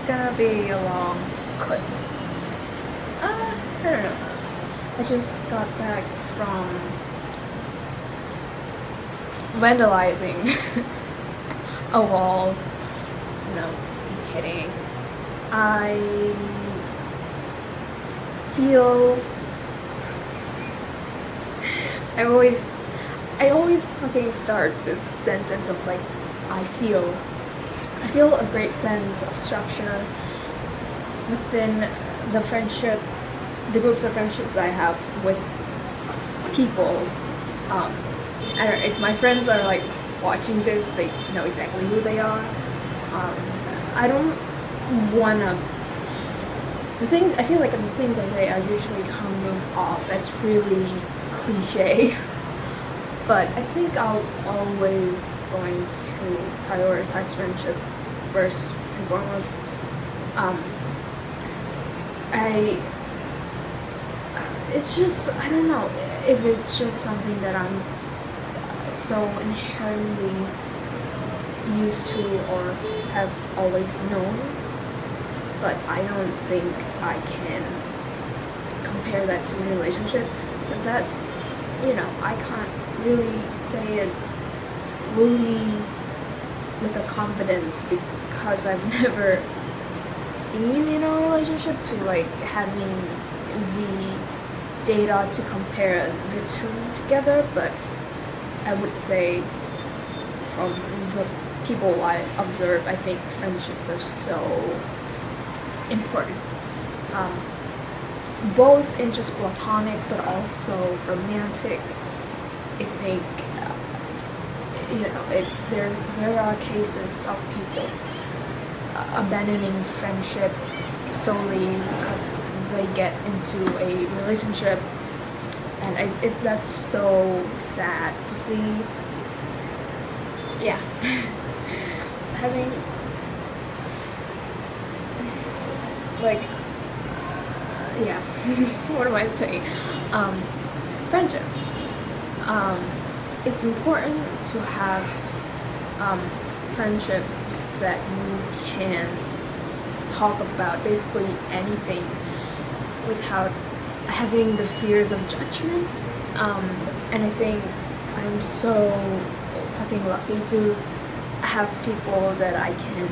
gonna be a long clip. I don't know. I just got back from vandalizing a wall. No, I'm kidding. I feel I always fucking start the sentence of like I feel a great sense of structure within the groups of friendships I have with people. I don't know if my friends are like watching this, they know exactly who they are. I don't wanna. I feel like the things I say are usually coming off as really cliche, but I think I'll always going to prioritize friendship first and foremost. It's just, I don't know if it's just something that I'm so inherently used to or have always known, but I don't think I can compare that to a relationship. But that, I can't really say it fully with a confidence because I've never been in a relationship to like having the data to compare the two together. But I would say from the people I observe, I think friendships are so important, both in just platonic but also romantic. I think there are cases of people abandoning friendship solely because they get into a relationship, and that's so sad to see. Yeah. Having like yeah. What am I saying? Friendship. It's important to have friendships that you can talk about basically anything without having the fears of judgment. And I think I'm so fucking lucky to have people that I can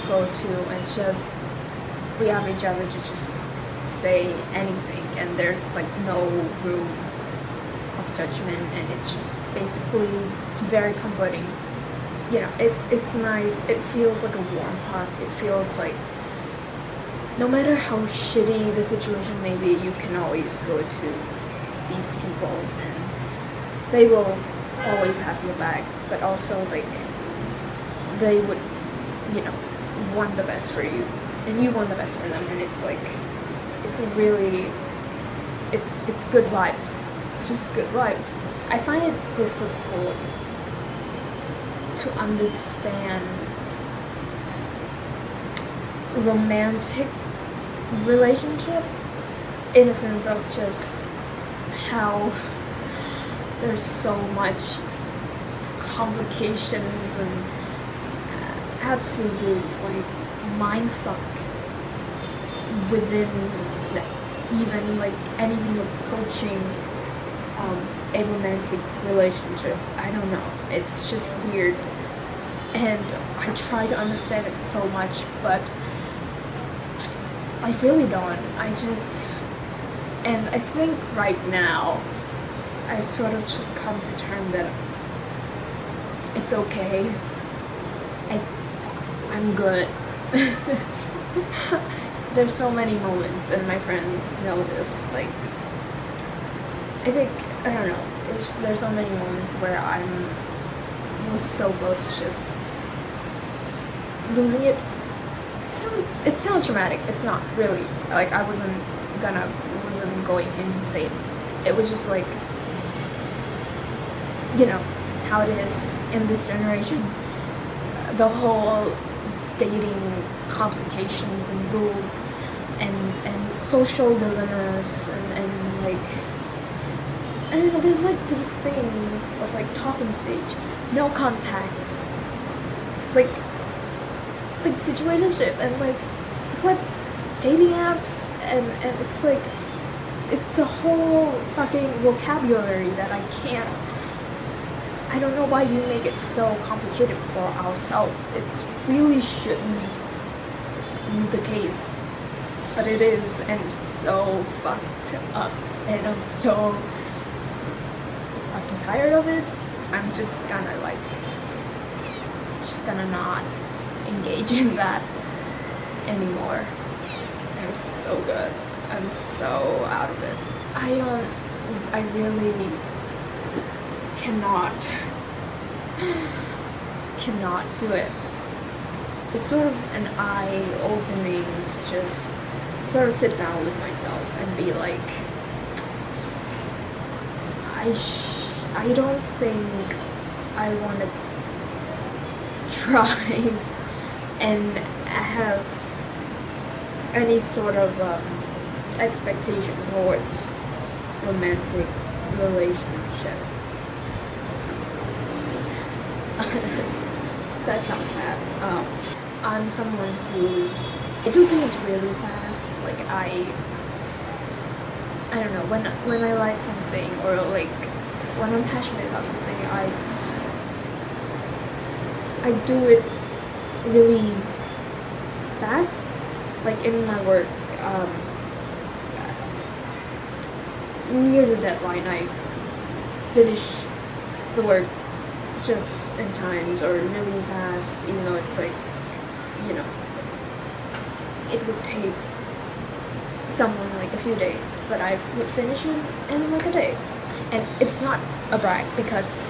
go to and just we have each other to just say anything, and there's like no room of judgment, and it's just basically it's very comforting. It's nice. It feels like a warm hug. It feels like no matter how shitty the situation may be, you can always go to these people and they will always have your back, but also like they would want the best for you and you want the best for them, and it's like it's good vibes. It's just good vibes. I find it difficult to understand romantic relationship in a sense of just how there's so much complications and absolute like mindfuck within even like anything approaching a romantic relationship. I don't know. It's just weird, and I try to understand it so much, but I really don't. And I think right now I've sort of just come to terms that it's okay. I'm good. There's so many moments, and my friend knows this, like, I think, I don't know, there's so many moments where I was so close to just losing it. It sounds dramatic. It's not really. Like, I wasn't going insane. It was just like, how it is in this generation. The whole dating complications and rules and social dilemmas and like, I don't know, there's like these things of like talking stage, no contact. Like, like situationship and like what dating apps and it's like it's a whole fucking vocabulary that I don't know why we make it so complicated for ourselves. It really shouldn't be the case, but it is, and it's so fucked up, and I'm so fucking tired of it. I'm just gonna not engage in that anymore. I'm so good. I'm so out of it. I really cannot do it. It's sort of an eye-opening to just sort of sit down with myself and be like, I don't think I want to try and have any sort of expectation towards romantic relationship. That sounds sad. I'm someone I do things really fast. Like I don't know, when I like something or like when I'm passionate about something, I do it really fast. Like in my work, near the deadline, I finish the work just in times or really fast, even though it's like, you know, it would take someone like a few days, but I would finish it in like a day. And it's not a brag because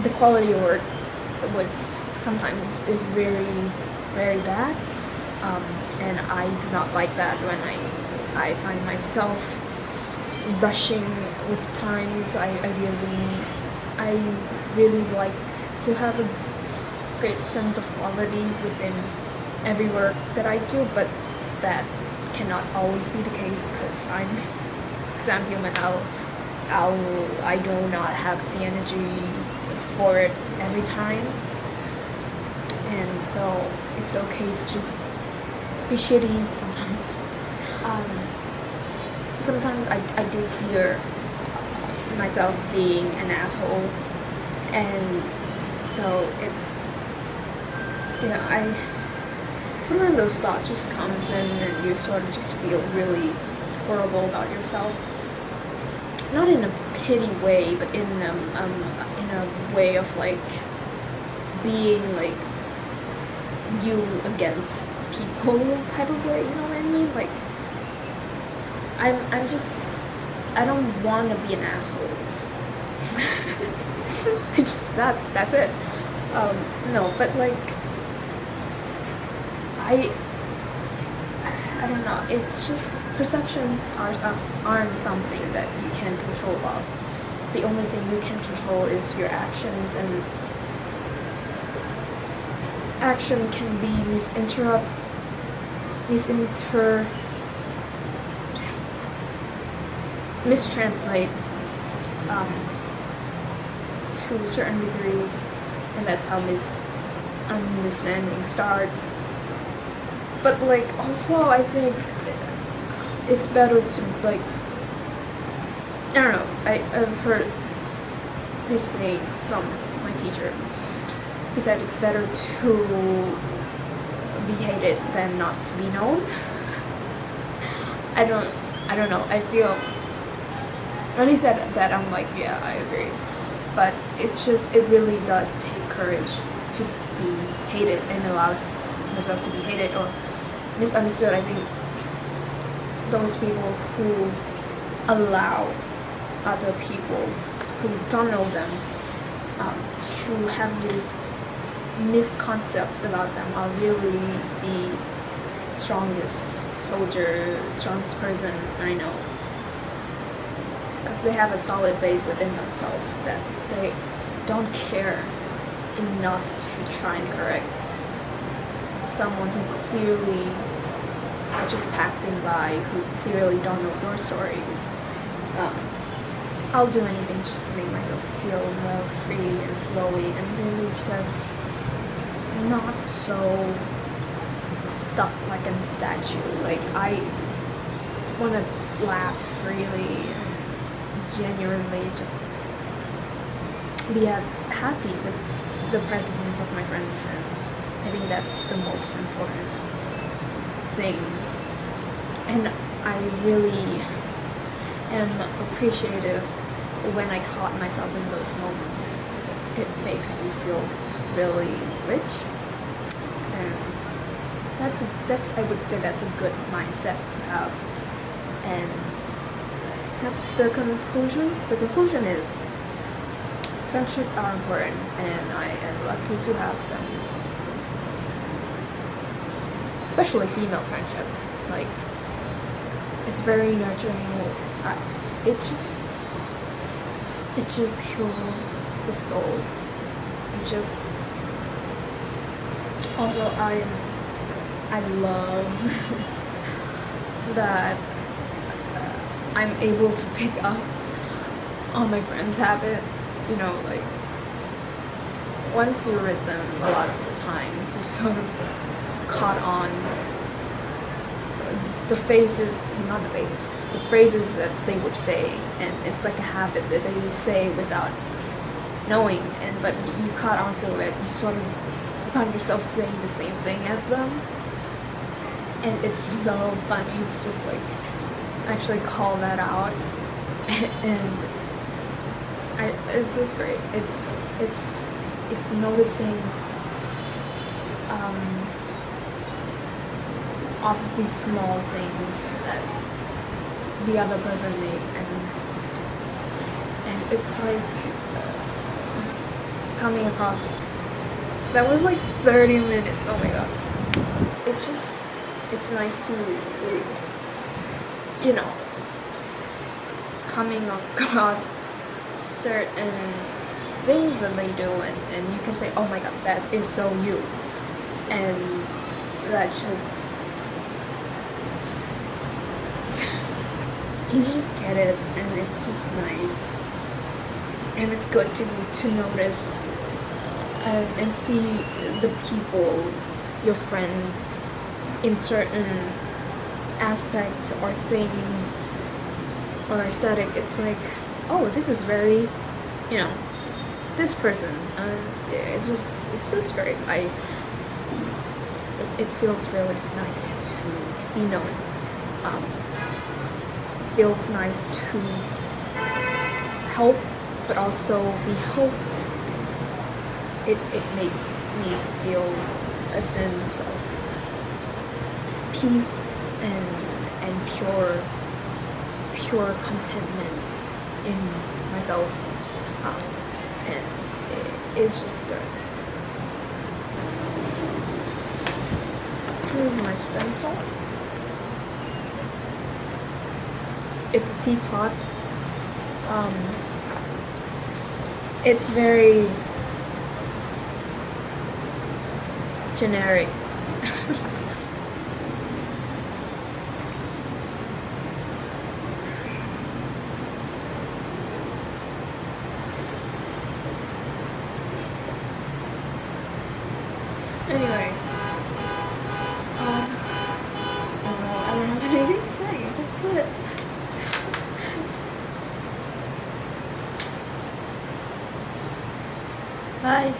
the quality of work sometimes is very, very bad. And I do not like that when I find myself rushing with times. I really like to have a great sense of quality within every work that I do, but that cannot always be the case because I'm human. I do not have the energy for it every time, and so it's okay to just be shitty sometimes. Sometimes I do fear myself being an asshole, and so it's, you know, sometimes those thoughts just comes in and you sort of just feel really horrible about yourself. Not in a pity way, but in a way of like being like you against people type of way, you know what I mean? Like I don't want to be an asshole. That's it. No, but like I don't know. It's just perceptions aren't something that you can control of. The only thing you can control is your actions, and action can be mistranslate to certain degrees, and that's how misunderstanding starts. But like also I think it's better to like, I don't know, I've heard this saying from my teacher. He said it's better to be hated than not to be known. I don't know, I feel when he said that I'm like, yeah, I agree. But it's just, it really does take courage to be hated and allow yourself to be hated or misunderstood. I think those people who allow other people who don't know them to have these misconceptions about them are really the strongest soldier, strongest person I know. Because they have a solid base within themselves that they don't care enough to try and correct someone who clearly are just passing by, who clearly don't know your stories. I'll do anything just to make myself feel more free and flowy and really just not so stuck like a statue. Like I want to laugh freely and genuinely just be happy with the presence of my friends, and I think that's the most important thing. And I really am appreciative when I caught myself in those moments. It makes me feel really rich, and that's I would say that's a good mindset to have. And that's the conclusion. The conclusion is friendship are important, and I am lucky to have them. Especially female friendship. Like, it's very nurturing. It just heals the soul. It just also I love that I'm able to pick up on my friend's habit. You know, like, once you're with them a lot of the times, you sort of caught on the phrases that they would say, and it's like a habit that they say without knowing, but you caught onto it. You sort of found yourself saying the same thing as them, and it's so funny. It's just like, actually call that out, and it's just great. It's noticing off of these small things that the other person made, and it's like coming across. That was like 30 minutes. Oh my god. It's nice to, you know, coming across certain things that they do, and you can say, oh my god, that is so you, and that just you just get it, and it's just nice, and it's good to notice and see the people, your friends, in certain aspects or things or aesthetic. It's like, oh, this is very, you know, this person. It's just great. It feels really nice to be known. Feels nice to help, but also be helped. It makes me feel a sense of peace and pure contentment in myself, and it's just good. This is my stencil. It's a teapot. It's very generic. Anyway, I don't have anything to say. That's it. Bye.